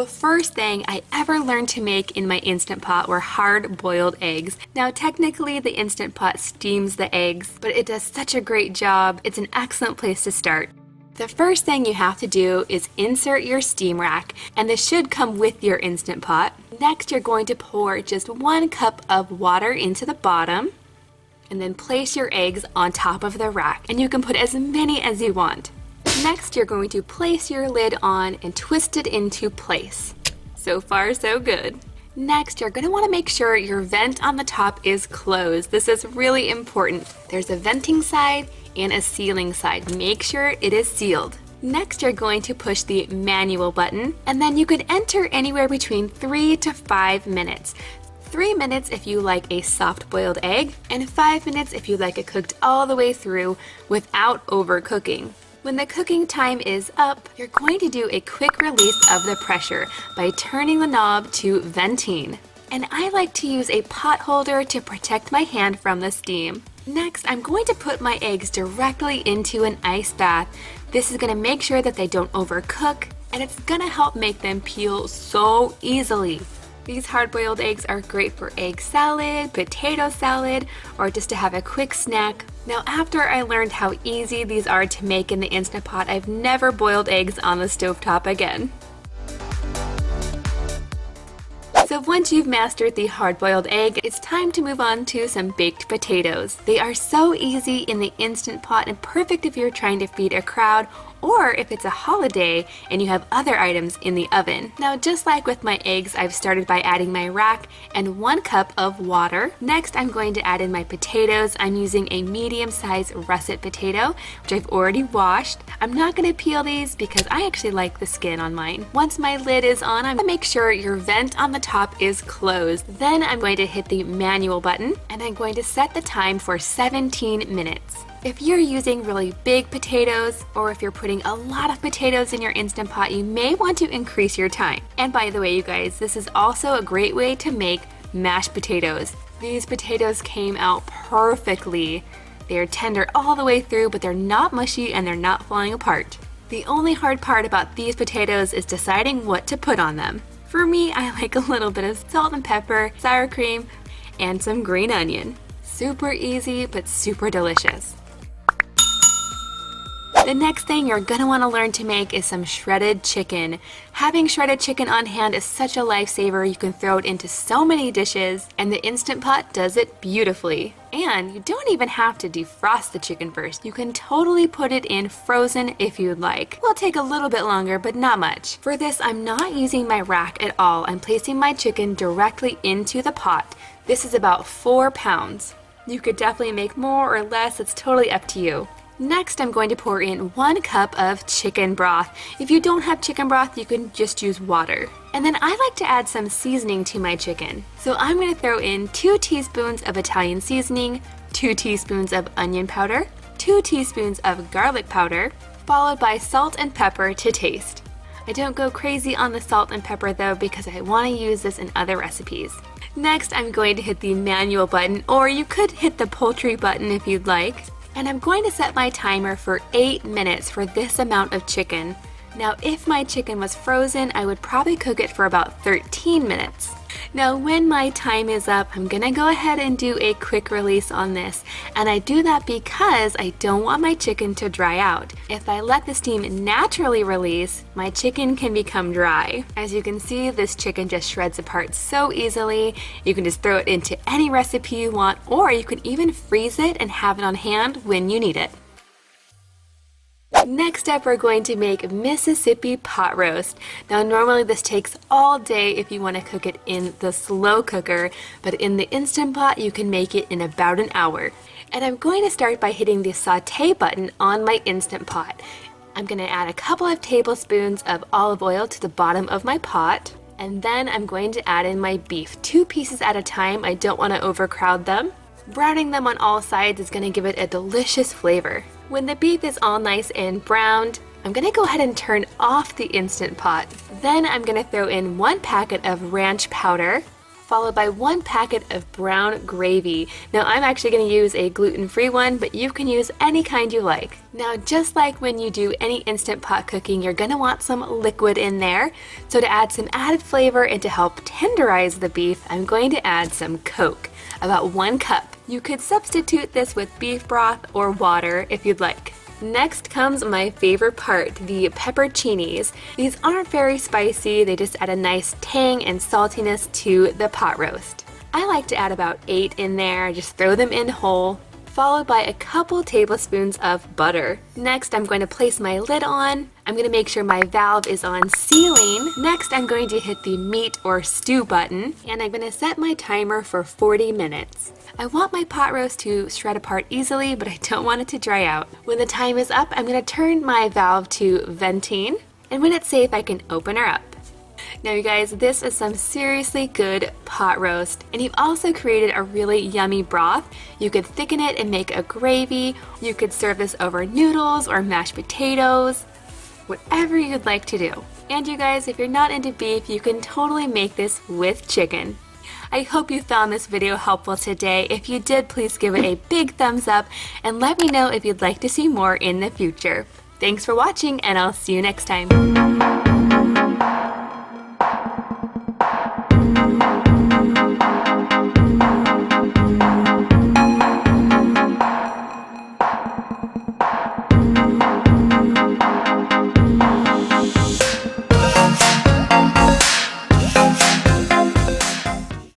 The first thing I ever learned to make in my Instant Pot were hard-boiled eggs. Now technically the Instant Pot steams the eggs, but it does such a great job. It's an excellent place to start. The first thing you have to do is insert your steam rack, and this should come with your Instant Pot. Next, you're going to pour just 1 cup of water into the bottom, and then place your eggs on top of the rack, and you can put as many as you want. Next, you're going to place your lid on and twist it into place. So far, so good. Next, you're going to want to make sure your vent on the top is closed. This is really important. There's a venting side and a sealing side. Make sure it is sealed. Next, you're going to push the manual button, and then you could enter anywhere between 3 to 5 minutes. 3 minutes if you like a soft-boiled egg, and 5 minutes if you like it cooked all the way through without overcooking. When the cooking time is up, you're going to do a quick release of the pressure by turning the knob to venting. And I like to use a pot holder to protect my hand from the steam. Next, I'm going to put my eggs directly into an ice bath. This is going to make sure that they don't overcook, and it's going to help make them peel so easily. These hard-boiled eggs are great for egg salad, potato salad, or just to have a quick snack. Now, after I learned how easy these are to make in the Instant Pot, I've never boiled eggs on the stovetop again. So once you've mastered the hard-boiled egg, it's time to move on to some baked potatoes. They are so easy in the Instant Pot and perfect if you're trying to feed a crowd or if it's a holiday and you have other items in the oven. Now, just like with my eggs, I've started by adding my rack and 1 cup of water. Next, I'm going to add in my potatoes. I'm using a medium-sized russet potato, which I've already washed. I'm not going to peel these because I actually like the skin on mine. Once my lid is on, I'm going to make sure your vent on the top is closed. Then I'm going to hit the manual button, and I'm going to set the time for 17 minutes. If you're using really big potatoes, or if you're putting a lot of potatoes in your Instant Pot, you may want to increase your time. And by the way, you guys, this is also a great way to make mashed potatoes. These potatoes came out perfectly. They're tender all the way through, but they're not mushy and they're not falling apart. The only hard part about these potatoes is deciding what to put on them. For me, I like a little bit of salt and pepper, sour cream, and some green onion. Super easy, but super delicious. The next thing you're going to want to learn to make is some shredded chicken. Having shredded chicken on hand is such a lifesaver. You can throw it into so many dishes, and the Instant Pot does it beautifully. And you don't even have to defrost the chicken first. You can totally put it in frozen if you'd like. It will take a little bit longer, but not much. For this, I'm not using my rack at all. I'm placing my chicken directly into the pot. This is about 4 pounds. You could definitely make more or less. It's totally up to you. Next, I'm going to pour in 1 cup of chicken broth. If you don't have chicken broth, you can just use water. And then I like to add some seasoning to my chicken. So I'm going to throw in 2 teaspoons of Italian seasoning, 2 teaspoons of onion powder, 2 teaspoons of garlic powder, followed by salt and pepper to taste. I don't go crazy on the salt and pepper though because I want to use this in other recipes. Next, I'm going to hit the manual button, or you could hit the poultry button if you'd like. And I'm going to set my timer for 8 minutes for this amount of chicken. Now, if my chicken was frozen, I would probably cook it for about 13 minutes. Now, when my time is up, I'm gonna go ahead and do a quick release on this. And I do that because I don't want my chicken to dry out. If I let the steam naturally release, my chicken can become dry. As you can see, this chicken just shreds apart so easily. You can just throw it into any recipe you want, or you can even freeze it and have it on hand when you need it. Next up, we're going to make Mississippi pot roast. Now, normally this takes all day if you want to cook it in the slow cooker, but in the Instant Pot, you can make it in about an hour. And I'm going to start by hitting the saute button on my Instant Pot. I'm going to add a couple of tablespoons of olive oil to the bottom of my pot. And then I'm going to add in my beef, 2 pieces at a time. I don't want to overcrowd them. Browning them on all sides is going to give it a delicious flavor. When the beef is all nice and browned, I'm going to go ahead and turn off the Instant Pot. Then I'm going to throw in 1 packet of ranch powder, followed by 1 packet of brown gravy. Now I'm actually going to use a gluten-free one, but you can use any kind you like. Now just like when you do any Instant Pot cooking, you're going to want some liquid in there. So to add some added flavor and to help tenderize the beef, I'm going to add some Coke, about 1 cup. You could substitute this with beef broth or water if you'd like. Next comes my favorite part, the pepperoncinis. These aren't very spicy, they just add a nice tang and saltiness to the pot roast. I like to add about 8 in there, just throw them in whole, followed by a couple tablespoons of butter. Next, I'm going to place my lid on. I'm going to make sure my valve is on sealing. Next, I'm going to hit the meat or stew button, and I'm going to set my timer for 40 minutes. I want my pot roast to shred apart easily, but I don't want it to dry out. When the time is up, I'm going to turn my valve to venting, and when it's safe, I can open her up. Now you guys, this is some seriously good pot roast, and you've also created a really yummy broth. You could thicken it and make a gravy. You could serve this over noodles or mashed potatoes, whatever you'd like to do. And you guys, if you're not into beef, you can totally make this with chicken. I hope you found this video helpful today. If you did, please give it a big thumbs up and let me know if you'd like to see more in the future. Thanks for watching, and I'll see you next time.